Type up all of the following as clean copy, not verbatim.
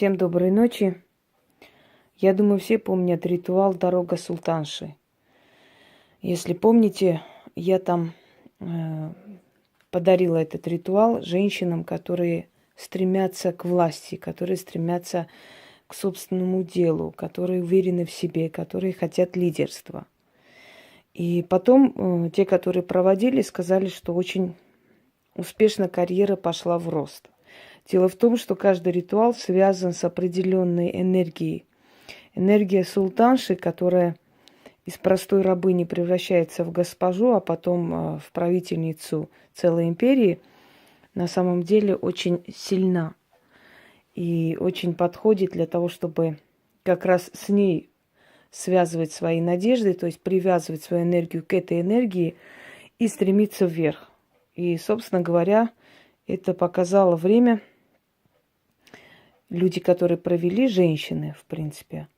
Всем доброй ночи. Я думаю, все помнят ритуал «Дорога султанши». Если помните, я там подарила этот ритуал женщинам, которые стремятся к власти, которые стремятся к собственному делу, которые уверены в себе, которые хотят лидерства. И потом те, которые проводили, сказали, что очень успешно карьера пошла в рост. Дело в том, что каждый ритуал связан с определенной энергией. Энергия султанши, которая из простой рабыни превращается в госпожу, а потом в правительницу целой империи, на самом деле очень сильна и очень подходит для того, чтобы как раз с ней связывать свои надежды, то есть привязывать свою энергию к этой энергии и стремиться вверх. И, собственно говоря, это показало время. Люди, которые провели, женщины, в принципе,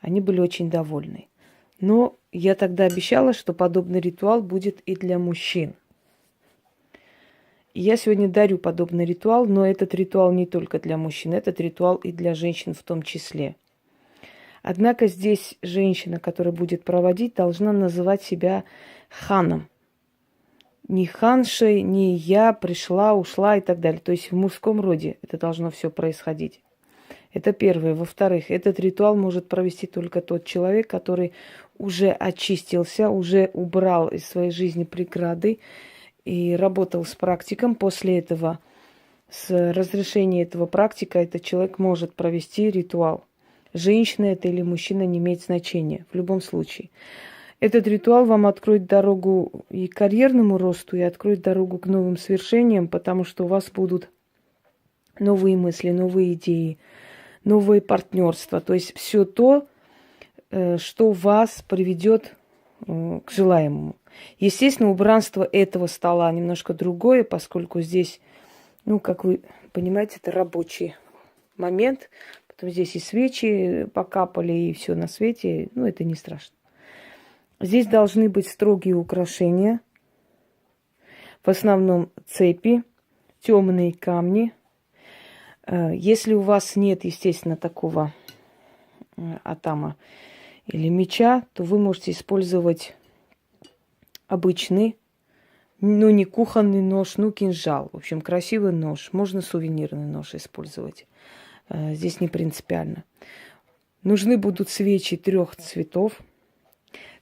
они были очень довольны. Но я тогда обещала, что подобный ритуал будет и для мужчин. И я сегодня дарю подобный ритуал, но этот ритуал не только для мужчин, этот ритуал и для женщин в том числе. Однако здесь женщина, которая будет проводить, должна называть себя ханом. Не ханшей, не я пришла, ушла и так далее. То есть в мужском роде это должно все происходить. Это первое. Во-вторых, этот ритуал может провести только тот человек, который уже очистился, уже убрал из своей жизни преграды и работал с практиком. После этого, с разрешения этого практика, этот человек может провести ритуал. Женщина это или мужчина не имеет значения в любом случае. Этот ритуал вам откроет дорогу и к карьерному росту, и откроет дорогу к новым свершениям, потому что у вас будут новые мысли, новые идеи, новые партнерства. То есть все то, что вас приведет к желаемому. Естественно, убранство этого стола немножко другое, поскольку здесь, как вы понимаете, это рабочий момент. Потом здесь и свечи покапали, и все на свете. Это не страшно. Здесь должны быть строгие украшения. В основном цепи, темные камни. Если у вас нет, естественно, такого атама или меча, то вы можете использовать обычный, не кухонный нож, кинжал. В общем, красивый нож. Можно сувенирный нож использовать. Здесь не принципиально. Нужны будут свечи 3 цветов.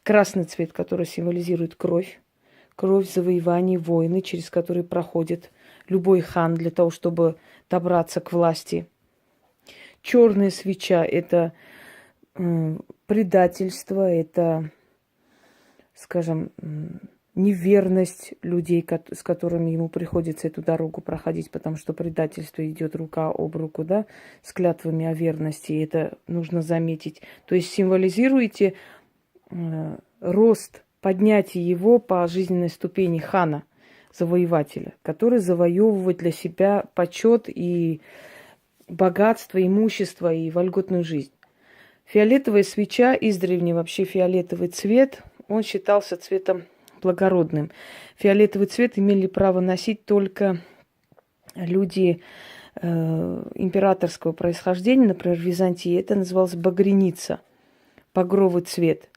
Красный цвет, который символизирует кровь. Кровь завоеваний, войны, через которые проходит любой хан для того, чтобы добраться к власти. Черная свеча – это предательство, это, скажем, неверность людей, с которыми ему приходится эту дорогу проходить, потому что предательство идет рука об руку, с клятвами о верности. И это нужно заметить. То есть символизируете рост, поднятие его по жизненной ступени хана, завоевателя, который завоевывает для себя почет и богатство, имущество и вольготную жизнь. Фиолетовая свеча, издревле вообще фиолетовый цвет, он считался цветом благородным. Фиолетовый цвет имели право носить только люди императорского происхождения, например, в Византии это называлось багряница, багровый цвет.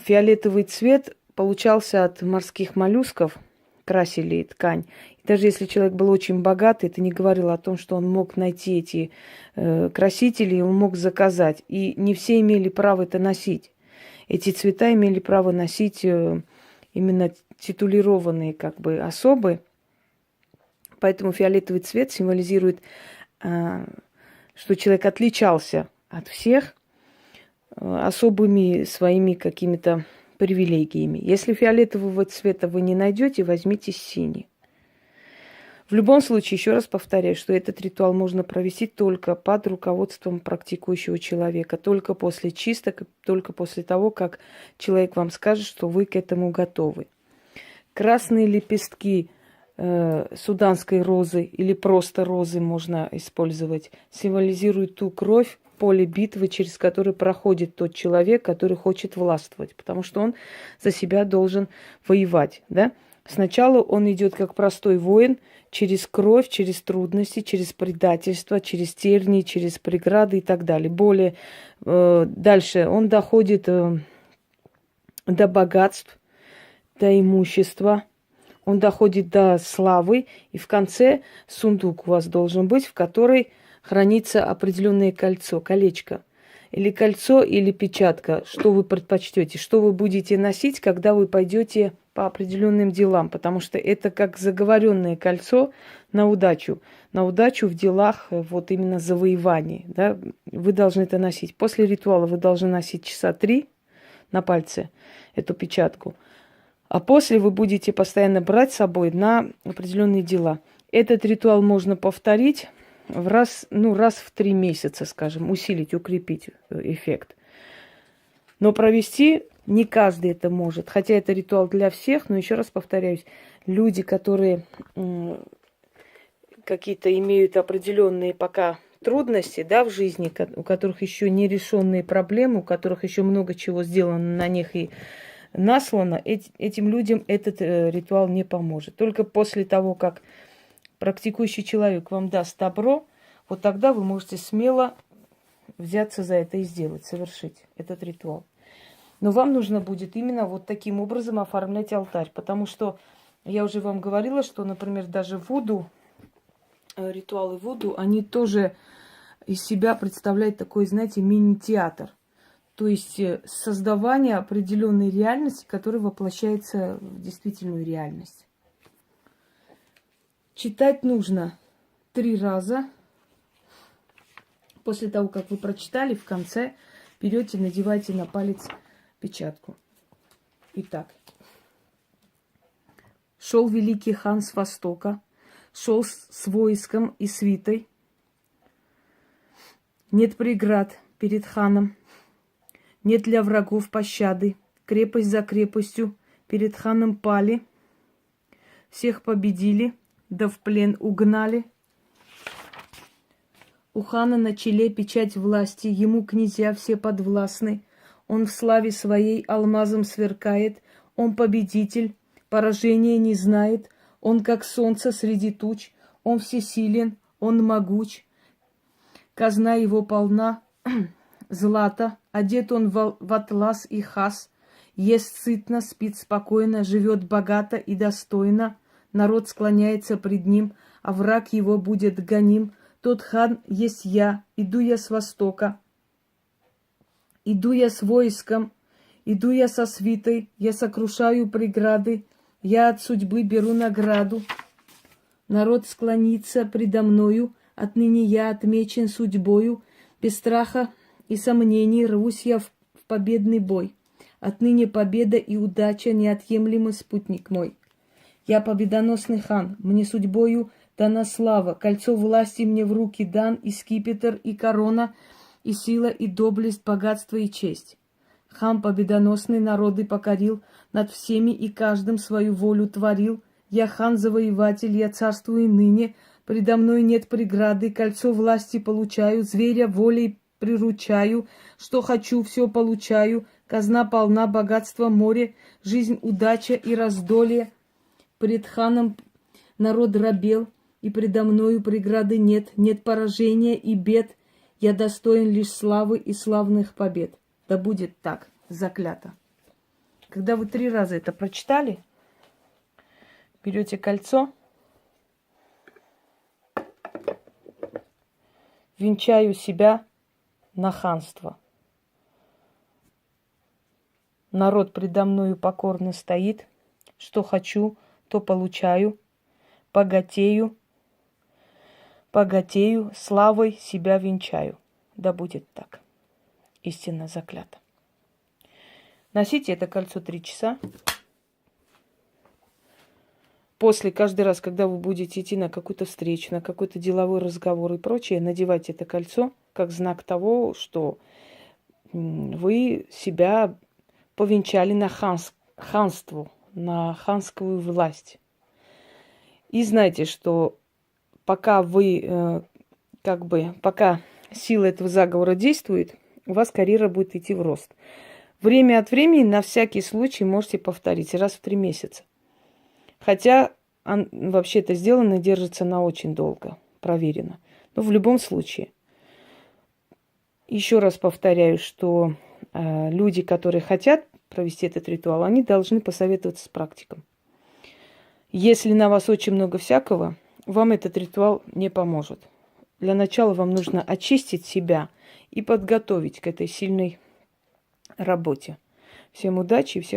Фиолетовый цвет получался от морских моллюсков, красили ткань. И даже если человек был очень богатый, это не говорило о том, что он мог найти эти красители, он мог заказать. И не все имели право это носить. Эти цвета имели право носить именно титулированные особы. Поэтому фиолетовый цвет символизирует, что человек отличался от всех особыми своими какими-то привилегиями. Если фиолетового цвета вы не найдете, возьмите синий. В любом случае, еще раз повторяю, что этот ритуал можно провести только под руководством практикующего человека, только после чисток, только после того, как человек вам скажет, что вы к этому готовы. Красные лепестки суданской розы или просто розы можно использовать, символизируют ту кровь, поле битвы, через которое проходит тот человек, который хочет властвовать, потому что он за себя должен воевать, Сначала он идет как простой воин через кровь, через трудности, через предательство, через тернии, через преграды и так далее. Дальше он доходит до богатств, до имущества, он доходит до славы, и в конце сундук у вас должен быть, в который хранится определенное колечко. Или кольцо, или печатка. Что вы предпочтете? Что вы будете носить, когда вы пойдете по определенным делам? Потому что это как заговоренное кольцо на удачу. На удачу в делах вот именно завоеваний. Да? Вы должны это носить. После ритуала вы должны носить часа 3 на пальце эту печатку. А после вы будете постоянно брать с собой на определенные дела. Этот ритуал можно повторить раз в 3 месяца, скажем, усилить, укрепить эффект. Но провести не каждый это может. Хотя это ритуал для всех, но еще раз повторяюсь, люди, которые какие-то имеют определенные пока трудности, да, в жизни, у которых еще не решенные проблемы, у которых еще много чего сделано на них и наслано, этим людям этот ритуал не поможет. Только после того, как практикующий человек вам даст добро, вот тогда вы можете смело взяться за это и сделать, совершить этот ритуал. Но вам нужно будет именно вот таким образом оформлять алтарь, потому что я уже вам говорила, что, например, даже вуду, ритуалы вуду, они тоже из себя представляют такой, знаете, мини-театр. То есть создавание определенной реальности, которая воплощается в действительную реальность. Читать нужно 3 раза. После того, как вы прочитали, в конце берете, надеваете на палец печатку. Итак. Шел великий хан с востока, шел с войском и свитой. Нет преград перед ханом, нет для врагов пощады. Крепость за крепостью перед ханом пали, всех победили, да в плен угнали. У хана на челе печать власти, ему князья все подвластны. Он в славе своей алмазом сверкает, он победитель, поражения не знает. Он как солнце среди туч, он всесилен, он могуч. Казна его полна злата, одет он в атлас и хас. Ест сытно, спит спокойно, живет богато и достойно. Народ склоняется пред ним, а враг его будет гоним. Тот хан есть я, иду я с востока, иду я с войском, иду я со свитой, я сокрушаю преграды, я от судьбы беру награду. Народ склонится предо мною, отныне я отмечен судьбою, без страха и сомнений рвусь я в победный бой. Отныне победа и удача неотъемлемый спутник мой. Я победоносный хан, мне судьбою дана слава, кольцо власти мне в руки дан, и скипетр, и корона, и сила, и доблесть, богатство и честь. Хан победоносный народы покорил, над всеми и каждым свою волю творил. Я хан-завоеватель, я царствую ныне, предо мной нет преграды, кольцо власти получаю, зверя волей приручаю, что хочу, все получаю, казна полна, богатство море, жизнь, удача и раздолье. Пред ханом народ рабел, и предо мною преграды нет, нет поражения и бед, я достоин лишь славы и славных побед. Да будет так, заклято. Когда вы 3 раза это прочитали, берете кольцо, венчаю себя на ханство. Народ предо мною покорно стоит, что хочу, то получаю, богатею, славой себя венчаю. Да будет так. Истинно заклято. Носите это кольцо 3 часа. После, каждый раз, когда вы будете идти на какую-то встречу, на какой-то деловой разговор и прочее, надевайте это кольцо как знак того, что вы себя повенчали на ханство, на ханскую власть. И знайте, что пока пока сила этого заговора действует, у вас карьера будет идти в рост. Время от времени, на всякий случай, можете повторить раз в 3 месяца. Хотя вообще это сделано и держится на очень долго, проверено. Но в любом случае, еще раз повторяю, что люди, которые хотят провести этот ритуал, они должны посоветоваться с практиком. Если на вас очень много всякого, вам этот ритуал не поможет. Для начала вам нужно очистить себя и подготовить к этой сильной работе. Всем удачи и всех